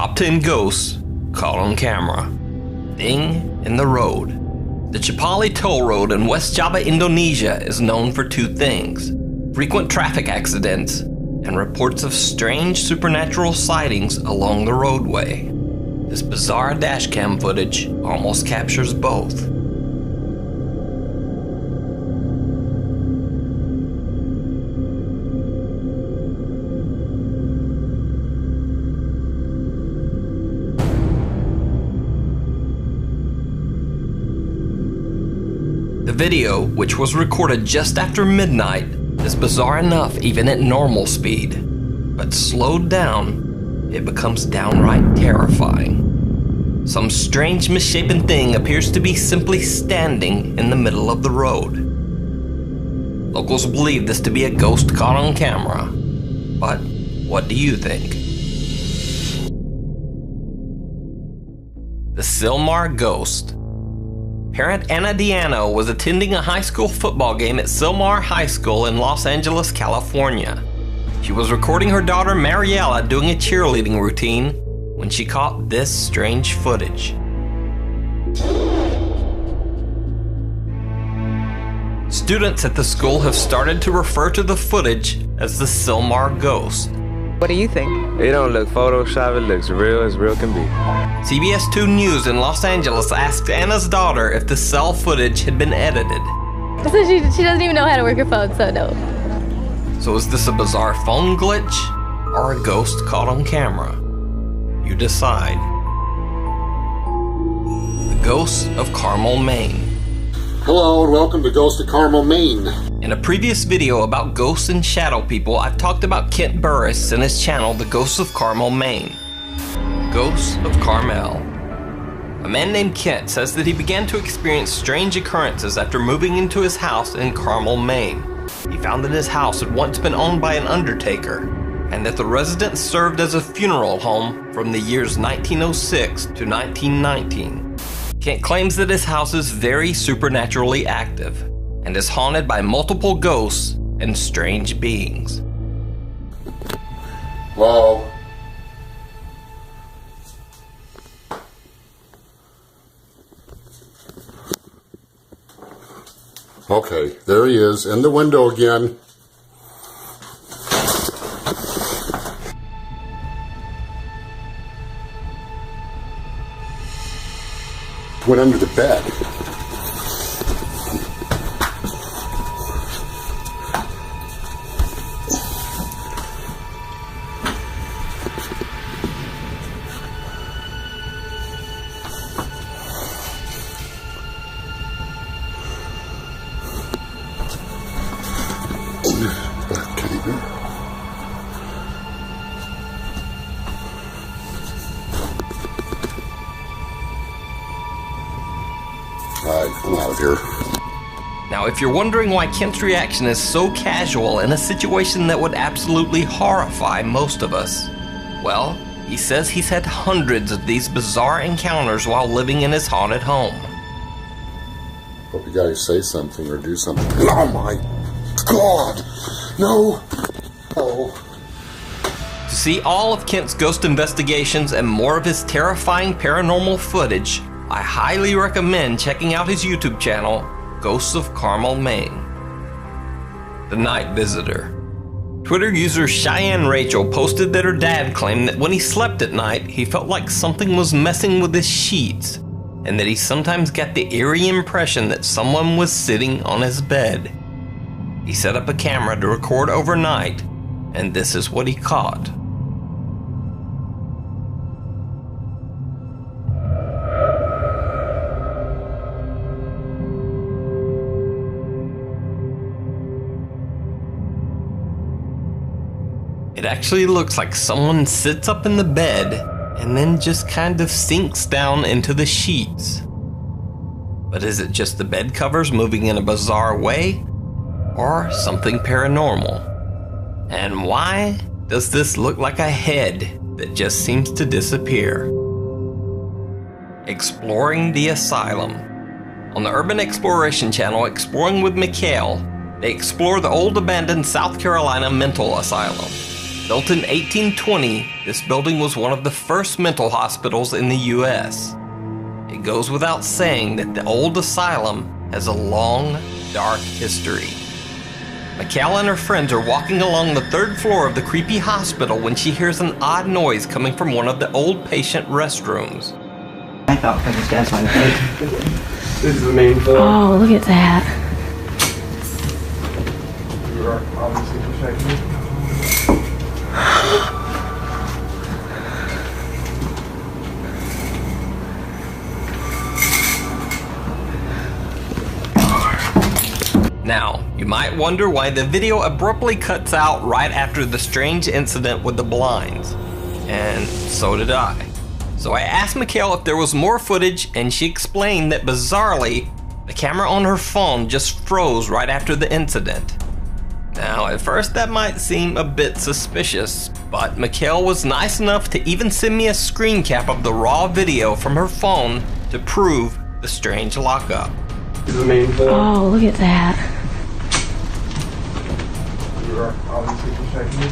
Top 10 Ghosts Caught on Camera. Thing in the road. The Cipali Toll Road in West Java, Indonesia is known for two things: frequent traffic accidents and reports of strange supernatural sightings along the roadway. This bizarre dashcam footage almost captures both. The video, which was recorded just after midnight, is bizarre enough even at normal speed, but slowed down, it becomes downright terrifying. Some strange misshapen thing appears to be simply standing in the middle of the road. Locals believe this to be a ghost caught on camera, but what do you think? The Silmar Ghost. Parent Anna Diano was attending a high school football game at Silmar High School in Los Angeles, California. She was recording her daughter Mariella doing a cheerleading routine when she caught this strange footage. Students at the school have started to refer to the footage as the Silmar Ghost. What do you think? It don't look Photoshop, it looks real as real can be. CBS 2 News in Los Angeles asked Anna's daughter if the cell footage had been edited. So she doesn't even know how to work her phone, so no. So is this a bizarre phone glitch or a ghost caught on camera? You decide. The Ghost of Carmel, Maine. Hello and welcome to Ghost of Carmel, Maine. In a previous video about ghosts and shadow people, I've talked about Kent Burris and his channel, The Ghosts of Carmel, Maine. Ghosts of Carmel. A man named Kent says that he began to experience strange occurrences after moving into his house in Carmel, Maine. He found that his house had once been owned by an undertaker, and that the residence served as a funeral home from the years 1906 to 1919. Kent claims that his house is very supernaturally active and is haunted by multiple ghosts and strange beings. Hello? Okay, there he is, in the window again. Went under the bed. I'm out of here. Now, if you're wondering why Kent's reaction is so casual in a situation that would absolutely horrify most of us, well, he says he's had hundreds of these bizarre encounters while living in his haunted home. Hope you guys say something or do something. Oh my God! No! Oh. To see all of Kent's ghost investigations and more of his terrifying paranormal footage, I highly recommend checking out his YouTube channel, Ghosts of Carmel, Maine. The Night Visitor. Twitter user Cheyenne Rachel posted that her dad claimed that when he slept at night, he felt like something was messing with his sheets, and that he sometimes got the eerie impression that someone was sitting on his bed. He set up a camera to record overnight, and this is what he caught. It actually looks like someone sits up in the bed and then just kind of sinks down into the sheets. But is it just the bed covers moving in a bizarre way, or something paranormal? And why does this look like a head that just seems to disappear? Exploring the Asylum. On the Urban Exploration channel, Exploring with Mikhail, they explore the old abandoned South Carolina mental asylum. Built in 1820, this building was one of the first mental hospitals in the US. It goes without saying that the old asylum has a long, dark history. Mikhail and her friends are walking along the 3rd floor of the creepy hospital when she hears an odd noise coming from one of the old patient restrooms. I thought for the stairs on the This is the main floor. Oh, look at that. You are obviously protected. Now, you might wonder why the video abruptly cuts out right after the strange incident with the blinds. And so did I. So I asked Mikhail if there was more footage, and she explained that bizarrely, the camera on her phone just froze right after the incident. Now, at first that might seem a bit suspicious, but Mikhail was nice enough to even send me a screen cap of the raw video from her phone to prove the strange lockup. This is the main floor. Oh, look at that. You are obviously protected.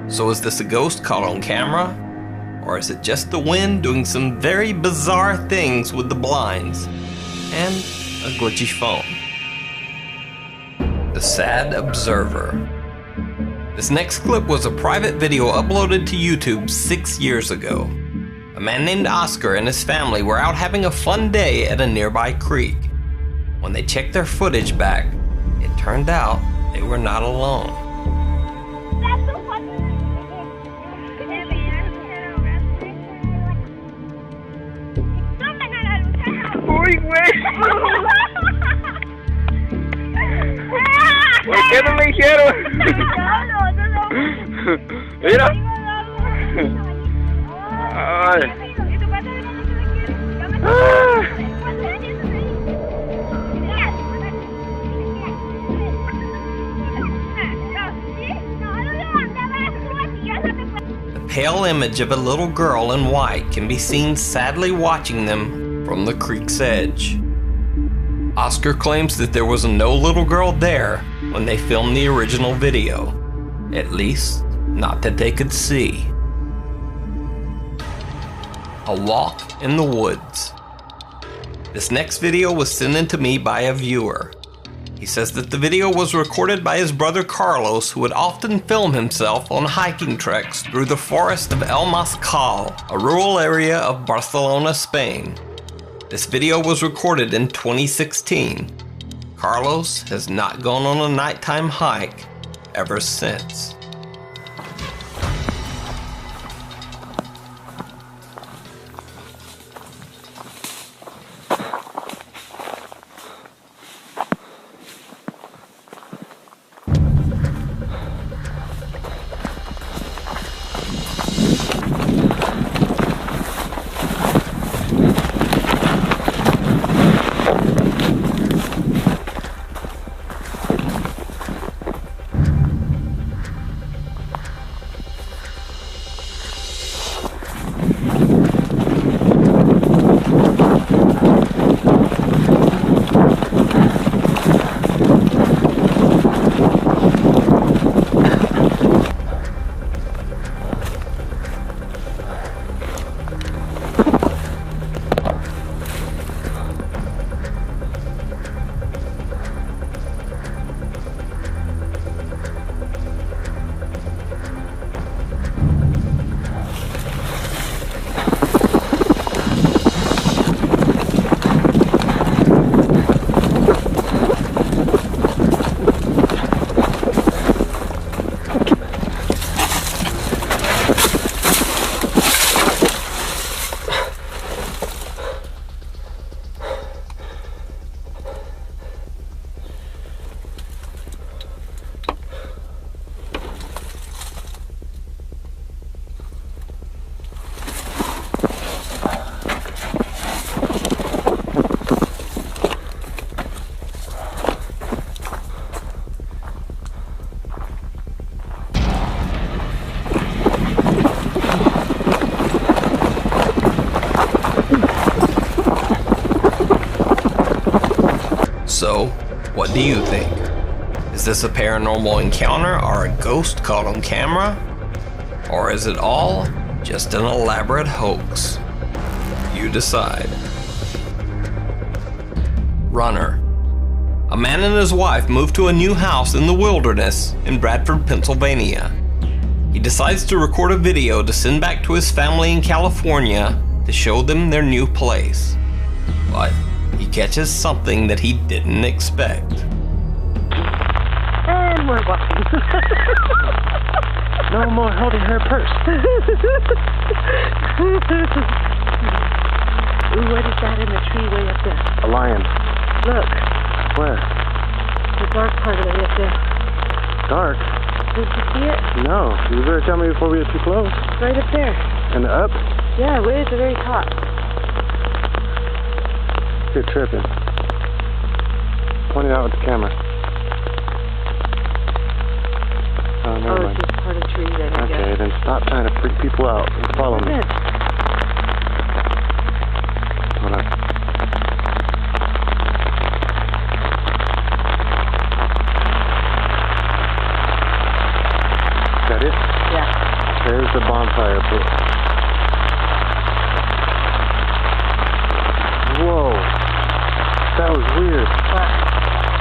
So is this a ghost caught on camera? Or is it just the wind doing some very bizarre things with the blinds and a glitchy phone? The Sad Observer. This next clip was a private video uploaded to YouTube 6 years ago. A man named Oscar and his family were out having a fun day at a nearby creek. When they checked their footage back, it turned out they were not alone. Uy, güey. ¿Por qué no me dijeron? Mira. Ay. The pale image of a little girl in white can be seen sadly watching them from the creek's edge. Oscar claims that there was no little girl there when they filmed the original video. At least, not that they could see. A walk in the woods. This next video was sent in to me by a viewer. He says that the video was recorded by his brother Carlos, who would often film himself on hiking treks through the forest of El Mascal, a rural area of Barcelona, Spain. This video was recorded in 2016. Carlos has not gone on a nighttime hike ever since. So, what do you think? Is this a paranormal encounter or a ghost caught on camera? Or is it all just an elaborate hoax? You decide. Runner. A man and his wife move to a new house in the wilderness in Bradford, Pennsylvania. He decides to record a video to send back to his family in California to show them their new place. But he catches something that he didn't expect. And we're walking. No more holding her purse. Ooh, what is that in the tree way up there? A lion. Look, Where? the dark part of it up there. Dark? Did you see it? No. You better tell me before we get too close. Right up there. And up? Yeah, way at the very top. You're tripping. Point it out with the camera. Oh, never Oh, mind. it's just part of the tree then, I Okay, guess. then stop trying to freak people out and follow me. Good. Hold on. Is that it? Yeah. There's the bonfire pit. Whoa. That was weird. What?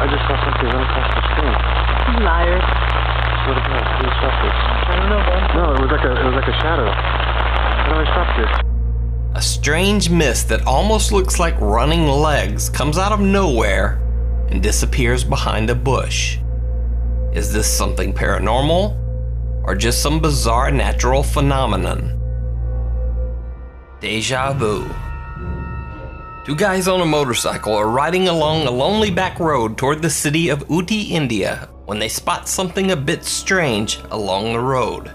I just saw something run across the screen. You liar. What is that? Who stopped this? I don't know, Ben. No, it was like a shadow. How do I stop this? A strange mist that almost looks like running legs comes out of nowhere and disappears behind a bush. Is this something paranormal or just some bizarre natural phenomenon? Deja vu. Two guys on a motorcycle are riding along a lonely back road toward the city of Uti, India, when they spot something a bit strange along the road.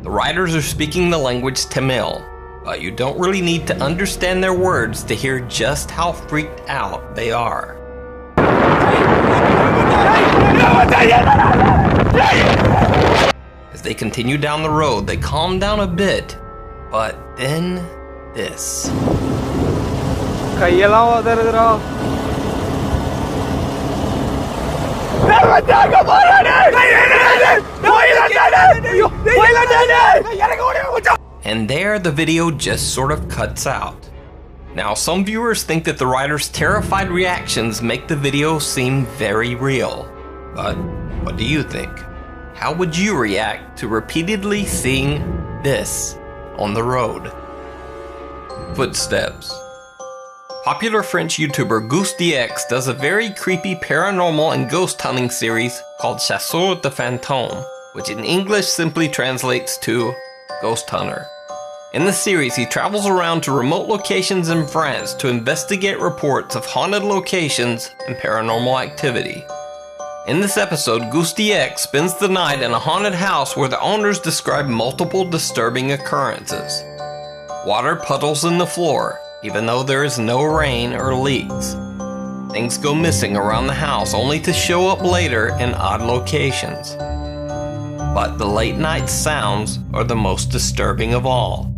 The riders are speaking the language Tamil, but you don't really need to understand their words to hear just how freaked out they are. As they continue down the road, they calm down a bit, but then this. And there the video just sort of cuts out. Now, some viewers think that the writer's terrified reactions make the video seem very real. But what do you think? How would you react to repeatedly seeing this on the road? Footsteps. Popular French YouTuber GousteX does a very creepy paranormal and ghost hunting series called Chasseur de Fantômes, which in English simply translates to Ghost Hunter. In the series, he travels around to remote locations in France to investigate reports of haunted locations and paranormal activity. In this episode, GousteX spends the night in a haunted house where the owners describe multiple disturbing occurrences. Water puddles in the floor, even though there is no rain or leaks. Things go missing around the house only to show up later in odd locations. But the late night sounds are the most disturbing of all.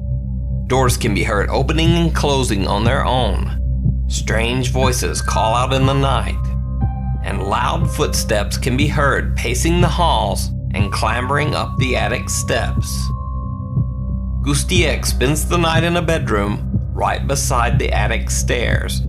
Doors can be heard opening and closing on their own. Strange voices call out in the night. And loud footsteps can be heard pacing the halls and clambering up the attic steps. GousteX spends the night in a bedroom right beside the attic stairs.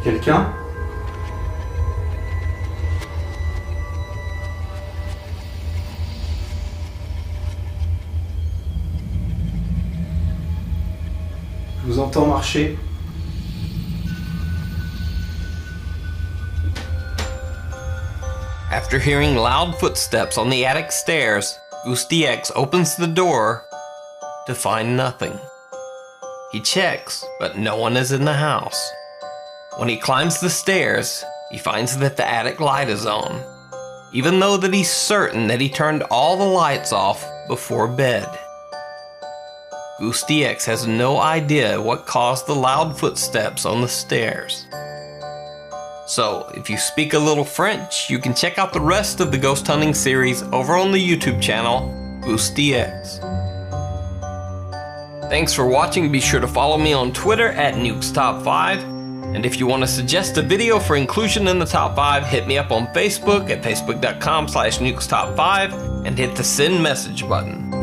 Y'a quelqu'un? Je vous entends marcher. After hearing loud footsteps on the attic stairs, Goose DX opens the door to find nothing. He checks, but no one is in the house. When he climbs the stairs, he finds that the attic light is on, even though that he's certain that he turned all the lights off before bed. Goose DX has no idea what caused the loud footsteps on the stairs. So, if you speak a little French, you can check out the rest of the ghost hunting series over on the YouTube channel, Goose DX. Thanks for watching. Be sure to follow me on Twitter at NukesTop5. And if you want to suggest a video for inclusion in the top 5, hit me up on Facebook at facebook.com/NukesTop5 and hit the send message button.